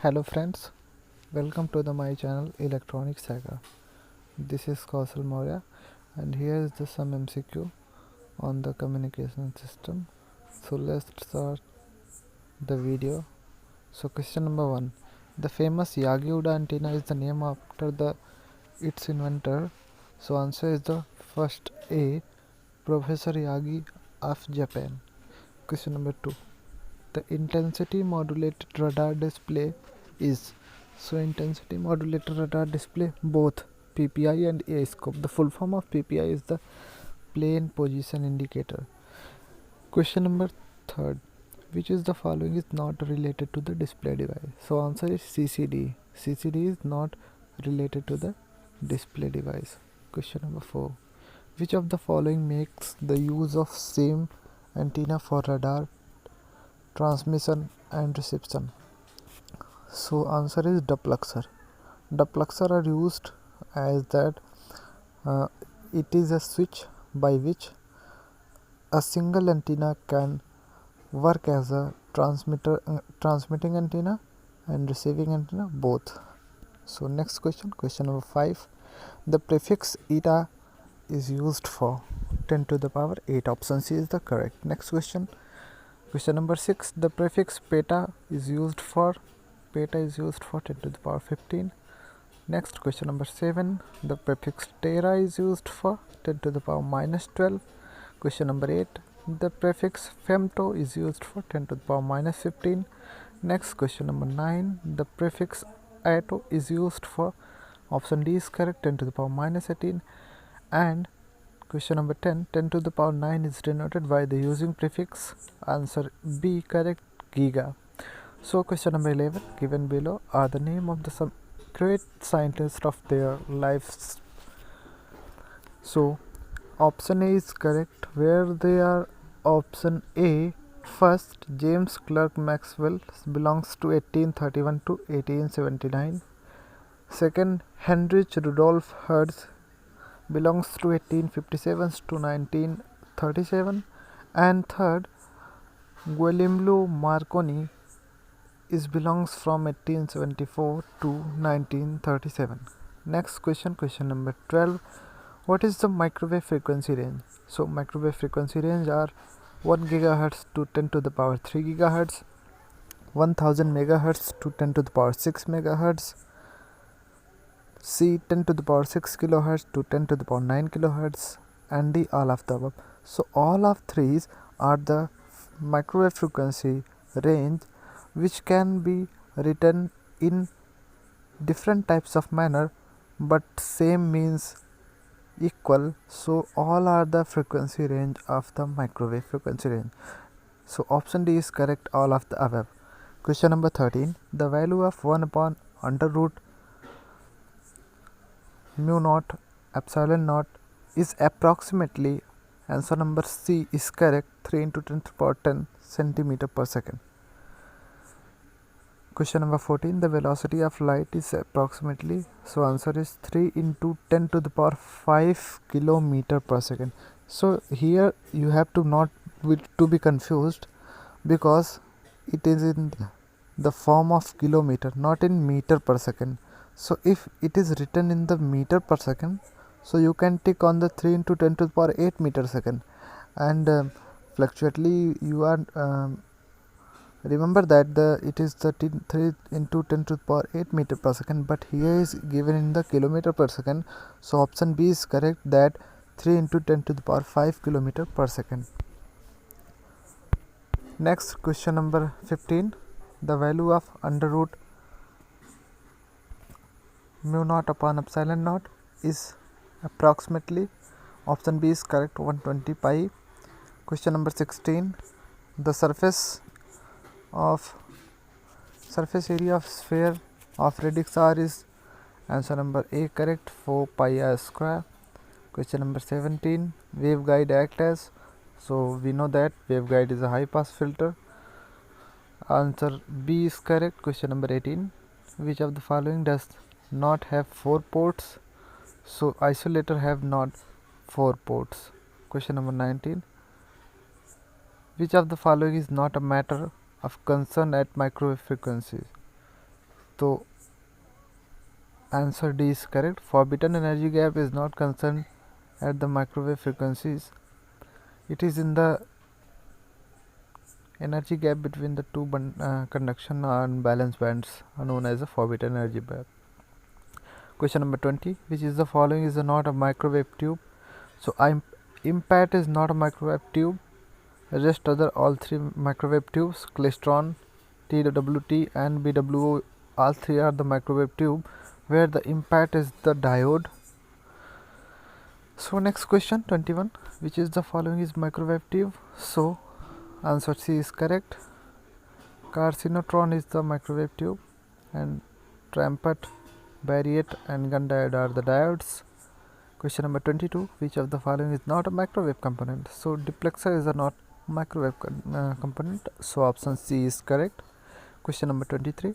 Hello friends, welcome to my channel Electronic Saga. This is Kausal Maurya and here is the some MCQ on the communication system. So let's start the video. So question number 1. The famous Yagi-Uda antenna is the name after its inventor. So answer is the first A, Professor Yagi of Japan. Question number 2. The intensity modulated radar display is intensity modulated radar display both PPI and AI scope. The full form of PPI is the plane position indicator. Question number 3. Which is the following is not related to the display device? So answer is CCD. CCD is not related to the display device. Question number 4. Which of the following makes the use of same antenna for radar transmission and reception? So answer is duplexer. Duplexer are used as that it is a switch by which a single antenna can work as a transmitting antenna and receiving antenna both. So next question number 5. The prefix eta is used for 10 to the power 8. Option C is the correct. Next question number 6. The prefix peta is used for 10 to the power 15. Next question number 7. The prefix tera is used for 10 to the power minus 12. Question number 8. The prefix femto is used for 10 to the power minus 15. Next question number 9. The prefix ato is used for, option D is correct, 10 to the power minus 18. And question number 10. 10 to the power 9 is denoted by the using prefix, answer B correct, giga. So question number 11 given below are the name of the some great scientists of their lives. So option A is correct, where they are option A. First, James Clerk Maxwell belongs to 1831 to 1879. Second, Heinrich Rudolf Hertz belongs to 1857 to 1937. And third, Guglielmo Marconi is belongs from 1874 to 1937. Next question number 12. What is the microwave frequency range? So microwave frequency range are 1 gigahertz to 10 to the power 3 gigahertz, 1000 megahertz to 10 to the power 6 megahertz, C 10 to the power 6 kilohertz to 10 to the power 9 kilohertz, and D all of the above. So all of these are the microwave frequency range which can be written in different types of manner, but same means equal. So all are the frequency range of the microwave frequency range. So option D is correct, all of the above. Question number 13. The value of 1 upon under root mu naught epsilon naught is approximately, answer number C is correct, 3 into 10 to the power 10 centimeter per second. Question number 14. The velocity of light is approximately, so answer is 3 into 10 to the power 5 kilometer per second. So here you have to not to be confused, because it is in the form of kilometer, not in meter per second. So if it is written in the meter per second, so you can tick on the 3 into 10 to the power 8 meter second, and fluctuately you are remember that it is 3 into 10 to the power 8 meter per second, but here is given in the kilometer per second. So option B is correct, that 3 into 10 to the power 5 kilometer per second. Next question number 15. The value of under root mu naught upon epsilon naught is approximately, option B is correct, 120 pi. Question number 16. The surface area of sphere of radix r is, answer number A correct, 4 pi r square. Question number 17. Waveguide act as, so we know that waveguide is a high pass filter, answer B is correct. Question number 18. Which of the following does not have 4 ports? So isolator have not 4 ports. Question number 19. Which of the following is not a matter of concern at microwave frequencies? तो answer D is correct. Forbidden energy gap is not concerned at the microwave frequencies. It is in the energy gap between the two conduction and balance bands known as the forbidden energy gap. Question number 20. Which is the following is not a microwave tube? So IMPAT is not a microwave tube. Rest other all three microwave tubes, Klystron, TWT and BWO, all three are the microwave tube where the IMPAT is the diode. So next question 21. Which is the following is microwave tube? So answer C is correct. Carcinotron is the microwave tube and Trampet, Barriette and gun diode are the diodes. Question number 22. Which of the following is not a microwave component? So duplexer is a not microwave component, so option C is correct. Question number 23.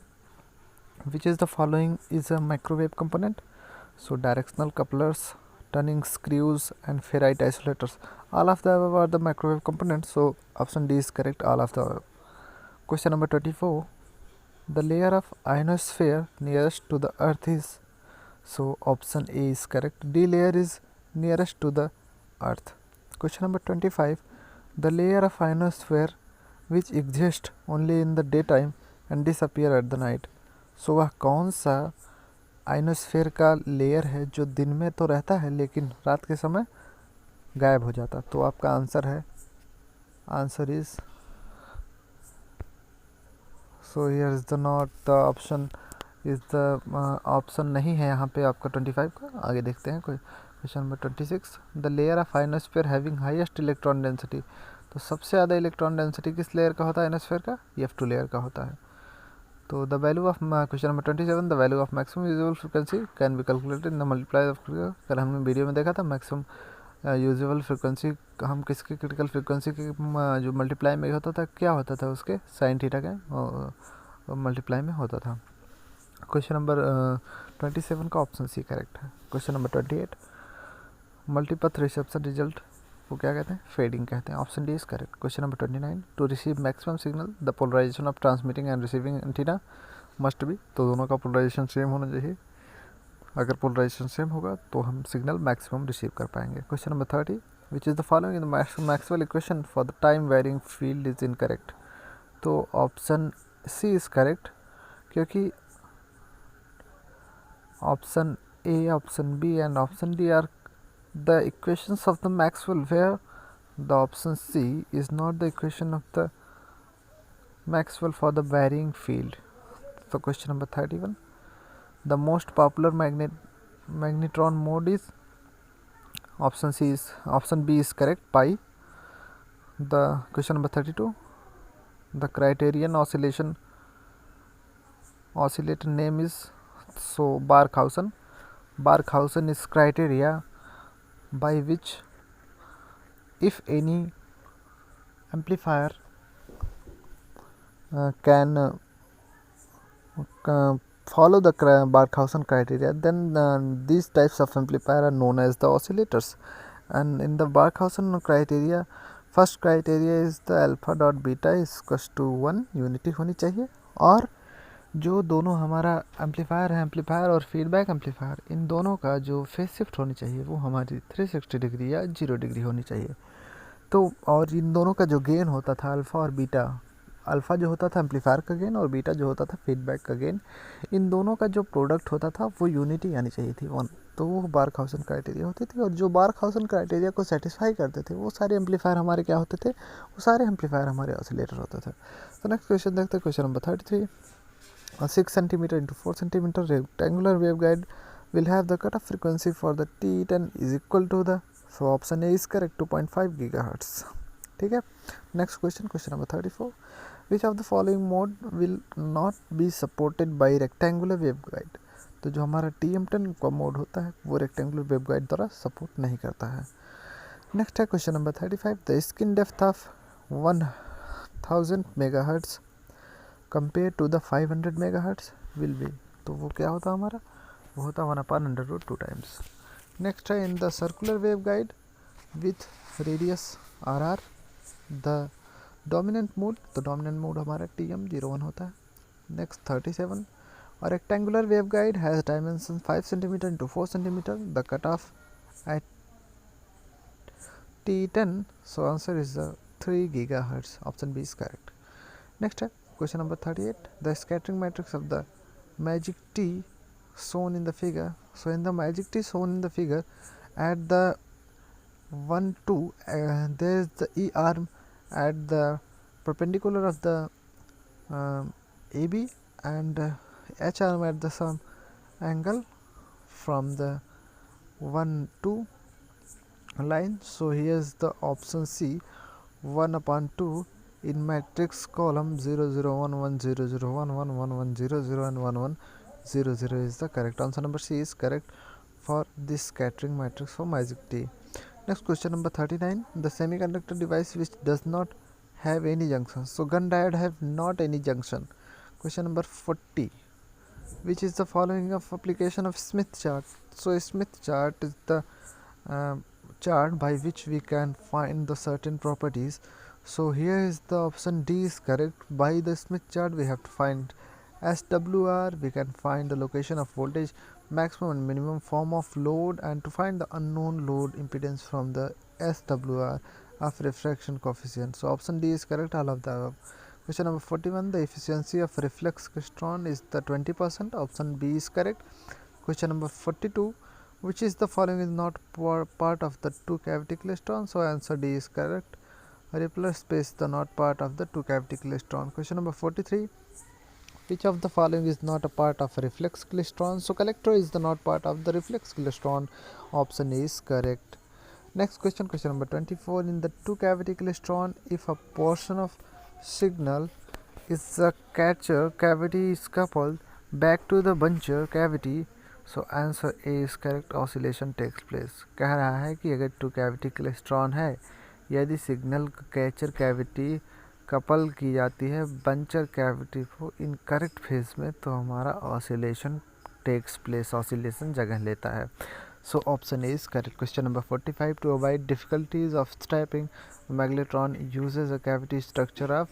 Which is the following is a microwave component? So directional couplers, turning screws and ferrite isolators, all of the above are the microwave components, so option D is correct, all of the above. Question number 24. The layer of ionosphere nearest to the earth is, so option A is correct, D layer is nearest to the earth. Question number 25. The layer of ionosphere which exists only in the daytime and disappear at the night. So वह कौन सा ionosphere का layer है जो दिन में तो रहता है लेकिन रात के समय गायब हो जाता? तो आपका आंसर है, answer is, so here is the not the option is the option नहीं है यहाँ पे आपका 25 का. आगे देखते हैं. कोई question number 26. The layer of ionosphere having highest electron density. तो सबसे ज़्यादा इलेक्ट्रॉन डेंसिटी किस लेयर का होता है आइनोस्फेयर का? F2 लेयर का होता है. तो the value of question number 27. The value of maximum usual frequency can be calculated in the multiply of. कल हमने वीडियो में देखा था मैक्सिमम यूजुअल फ्रिक्वेंसी हम किसके क्रिटिकल फ्रिक्वेंसी के जो मल्टीप्लाई में होता था, क्या होता था उसके साइन थीटा के मल्टीप्लाई में होता था. क्वेश्चन नंबर 27 का ऑप्शन सी करेक्ट है. Question number 28. Multipath reception result वो क्या कहते हैं? फेडिंग कहते हैं. Option D is correct. Question number 29. To receive maximum signal the polarization of transmitting and receiving antenna must be. तो दोनों का पोलराइजेशन सेम होना चाहिए. अगर पोलराइजेशन सेम होगा तो हम सिग्नल मैक्सिमम रिसीव कर पाएंगे. Question number 30. Which is the following in the Maxwell equation for the time varying field is incorrect. तो ऑप्शन सी इज करेक्ट, क्योंकि option A, option B and option D are the equations of the Maxwell, where the option C is not the equation of the Maxwell for the varying field. So question number 31. The most popular magnetron mode is, option B is correct, pi. The question number 32. The criterion oscillator name is, so Barkhausen. Barkhausen is criteria by which if any amplifier can follow the Barkhausen criteria, then these types of amplifier are known as the oscillators. And in the Barkhausen criteria, first criteria is the alpha dot beta is equals to 1 unity होनी चाहिए, और जो दोनों हमारा amplifier है, amplifier और feedback amplifier, इन दोनों का जो फेज शिफ्ट होनी चाहिए वो हमारी 360 डिग्री या 0 डिग्री होनी चाहिए. तो और इन दोनों का जो गेन होता था अल्फ़ा और बीटा, अल्फ़ा जो होता था एम्पलीफायर का गेन और बीटा जो होता था फीडबैक का गेन, इन दोनों का जो प्रोडक्ट होता था वो यूनिटी आनी चाहिए थी 1. तो वो बार्कहाउसन क्राइटेरिया होती थी, और जो बार्कहाउसन क्राइटेरिया को सेटिस्फाई करते थे वो सारे एम्पलीफायर हमारे क्या होते थे? वो सारे एम्पलीफायर हमारे ऑसिलेटर होते थे. तो नेक्स्ट क्वेश्चन देखते हैं. Question number 33. A 6 cm into 4 cm rectangular waveguide will have the cutoff frequency for the T10 is equal to the, so option A is correct, 2.5 GHz. ठीक है. Next question, question number 34. Which of the following mode will not be supported by rectangular waveguide. तो जो हमारा TM10 का mode होता है वो rectangular waveguide द्वारा सपोर्ट नहीं करता है. नेक्स्ट है question number 35. The skin depth of 1000 MHz compare to the 500 MHz will be. तो वो क्या होता हमारा? वो होता 1/√2 टाइम्स. नेक्स्ट है in the circular wave guide with radius RR the dominant mode. तो डोमिनेंट मोड हमारा TM01 होता है. Next 37. A rectangular waveguide has dimensions 5 cm into 4 cm. The cutoff at T10. So answer is 3 GHz. Option B is correct. Next question number 38. The scattering matrix of the magic T shown in the figure. So in the magic T shown in the figure, at the 1 2 there is the E arm at the perpendicular of the AB, and H arm at the some angle from the 1 2 line. So here is the option C, 1/2 in matrix column 0 0 1 1 0 0 1 1 1 1 0 0 and 1 1 0 0 is the correct answer. Number C is correct for this scattering matrix for magic T. Next question number 39. The semiconductor device which does not have any junction. So gun diode have not any junction. Question number 40. Which is the following of application of Smith chart? So a Smith chart is the chart by which we can find the certain properties. So here is the option D is correct. By the Smith chart we have to find SWR, we can find the location of voltage, maximum and minimum, form of load, and to find the unknown load impedance from the SWR of refraction coefficient. So option D is correct, all of the above. Question number 41. The efficiency of reflex klystron is the 20%. Option B is correct. Question number 42. Which is the following is not part of the two cavity klystron? So answer D is correct. Rippler space the not part of the two cavity klystron. Question number 43. Which of the following is not a part of a reflex klystron? So collector is the not part of the reflex klystron. Option A is correct. Next question, question number 24. In the two cavity klystron, if a portion of signal is a catcher cavity is coupled back to the buncher cavity, so answer A is correct. Oscillation takes place. कह रहा है कि अगर two cavity klystron है, यदि signal catcher cavity couple की जाती है बंचर कैविटी को इन करेक्ट फेज में, तो हमारा ऑसिलेशन टेक्स प्लेस, ऑसिलेशन जगह लेता है. So option A is correct. Question number 45. To avoid difficulties of strapping magnetron uses a cavity structure of,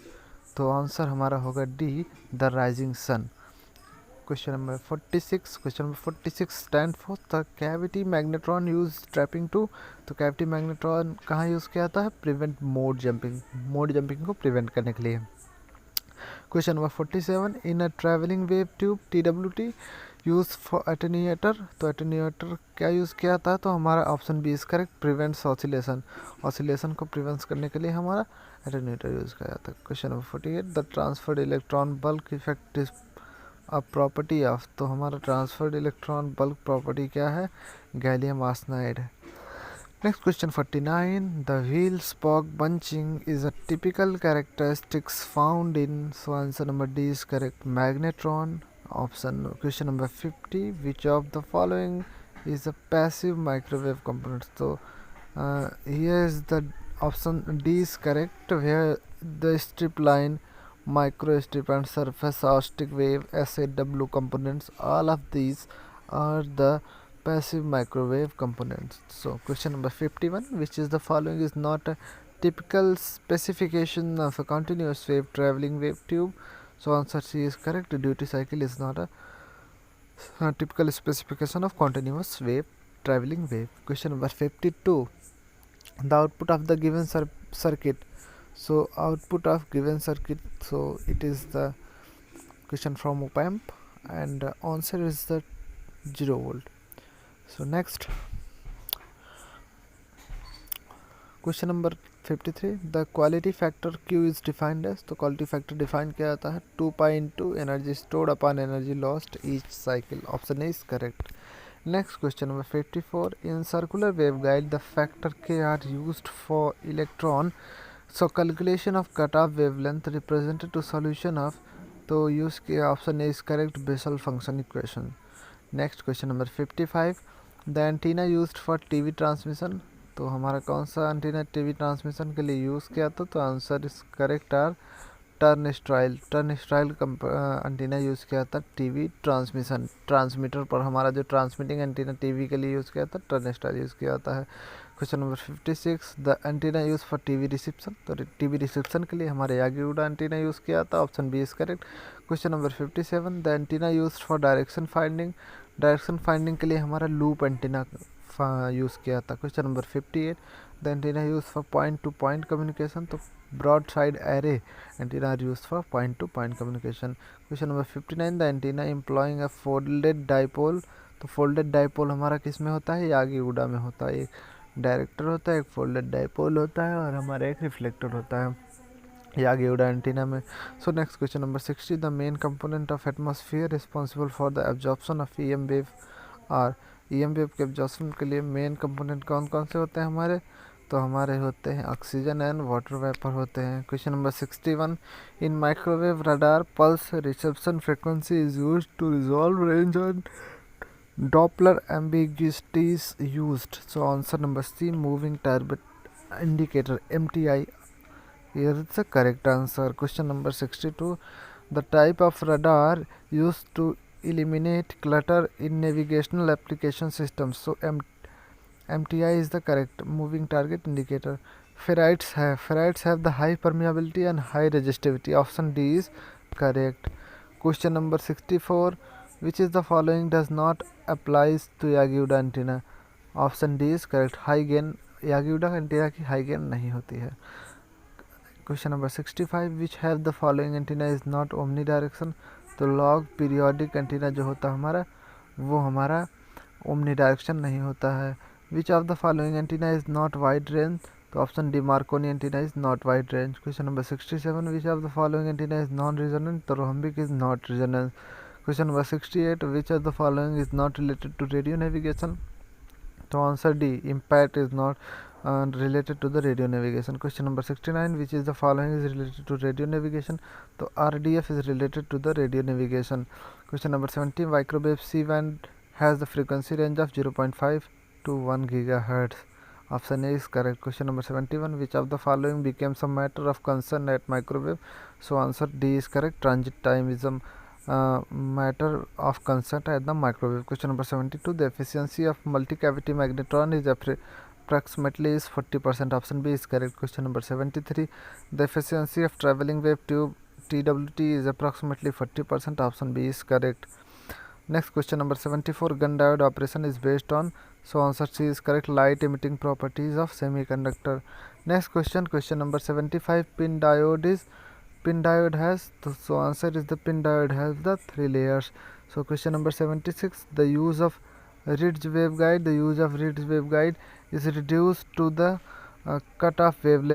तो आंसर हमारा होगा D, the rising sun. Question number 46. Question number 46 stand for the cavity magnetron use trapping to. तो cavity magnetron कहाँ use किया जाता है? Prevent mode jumping. Mode jumping को prevent करने के लिए. Question number 47. In a traveling wave tube TWT use for attenuator. तो attenuator क्या यूज़ किया जाता है? तो हमारा option B is correct. Prevents oscillation. Oscillation को प्रिवेंट करने के लिए हमारा attenuator यूज़ किया जाता है. Question number 48. The transferred electron bulk effect is अब प्रॉपर्टी ऑफ, तो हमारा ट्रांसफर्ड इलेक्ट्रॉन बल्क प्रॉपर्टी क्या है? गैलियम आर्सेनाइड है. Next question 49. The wheel spoke bunching is a typical characteristics found in, so answer number D is correct, magnetron. Option question number 50. Which of the following is a passive microwave component, तो here is the option D is correct, where the strip line, microstrip and surface acoustic wave SAW components, all of these are the passive microwave components. So question number 51. Which is the following is not a typical specification of a continuous wave traveling wave tube? So answer C is correct. Duty cycle is not a typical specification of continuous wave traveling wave. Question number 52. The output of the given circuit, so output of given circuit, so it is the question from op-amp, and answer is the 0 volt. So next question number 53. The quality factor Q is defined as, तो quality factor define किया जाता है 2 pi into energy stored upon energy lost each cycle. Option A is correct. Next question number 54. In circular waveguide the factor K are used for electron, so calculation of cutoff wavelength represented to solution of, तो use किया option A is correct, Bessel function equation. Next question number 55. The antenna used for TV transmission, तो हमारा कौन सा antenna TV transmission के लिए use किया था? तो answer is correct are turnstile. Turnstile antenna use किया था टीवी ट्रांसमिशन, ट्रांसमीटर पर हमारा जो ट्रांसमिटिंग एंटीना टीवी के लिए यूज़ किया था टर्नस्ट्राइल यूज़ किया जाता है. Question number 56, the antenna use for TV reception, तो टीवी रिसेप्शन के लिए हमारे यागी उडा एंटीना यूज़ किया था, option B is correct. Question number 57, the antenna use for direction finding के लिए हमारा लूप एंटीना यूज़ किया था। Question number 58, the antenna use for point to point communication, तो broadside array antenna are use for point to point communication. Question number 59, the antenna employing a folded dipole, तो folded dipole हमारा किस में होता है, Yagi Uda में होता है। एक डायरेक्टर होता है, एक फोल्डेड डाइपोल होता है और हमारा एक रिफ्लेक्टर होता है यागी उडा एंटीना में। So next question number 60, the main component of atmosphere responsible for the absorption of EM wave are, EM wave के एब्जॉर्प्शन के लिए मेन कंपोनेंट कौन कौन से होते हैं हमारे, तो हमारे होते हैं ऑक्सीजन एंड वाटर वेपर होते हैं। Question number 61, in microwave radar pulse reception frequency is used to resolve range and Doppler ambiguities used. So answer number C, moving target indicator MTI. Here is the correct answer. Question number 62, the type of radar used to eliminate clutter in navigational application systems. So MTI is the correct moving target indicator. Ferrites have the high permeability and high resistivity. Option D is correct. Question number 64, which is the following does not applies to Yagi Uda antenna, option D is correct. High gain, Yagi Uda antenna की high gain नहीं होती है। Question number 65, which have the following antenna is not omni direction, तो log periodic antenna जो होता है हमारा वो हमारा ओमनी डायरेक्शन नहीं होता है। Which of the following antenna is not wide range, तो option D Marconi antenna is not wide range. Question number 67, which of the following antenna is non resonant, तो rhombic is not resonant. Question number 68, which of the following is not related to radio navigation, to answer D, impact is not related to the radio navigation. Question number 69, which is the following is related to radio navigation, तो RDF is related to the radio navigation. Question number 70, microwave C-band has the frequency range of 0.5 to 1 gigahertz. Option A is correct. Question number 71, which of the following becomes a matter of concern at microwave, so answer D is correct. Transit time is a matter of concern at the microwave. Question number 72, the efficiency of multi-cavity magnetron is approximately is 40%. Option B is correct. Question number 73, the efficiency of traveling wave tube TWT is approximately 40%. Option B is correct. Next question number 74, gun diode operation is based on, so answer C is correct, light emitting properties of semiconductor. Next question number 75, pin diode has, so answer is the pin diode has the 3 layers. So question number 76, the use of Ritz waveguide is reduced to the cutoff wavelength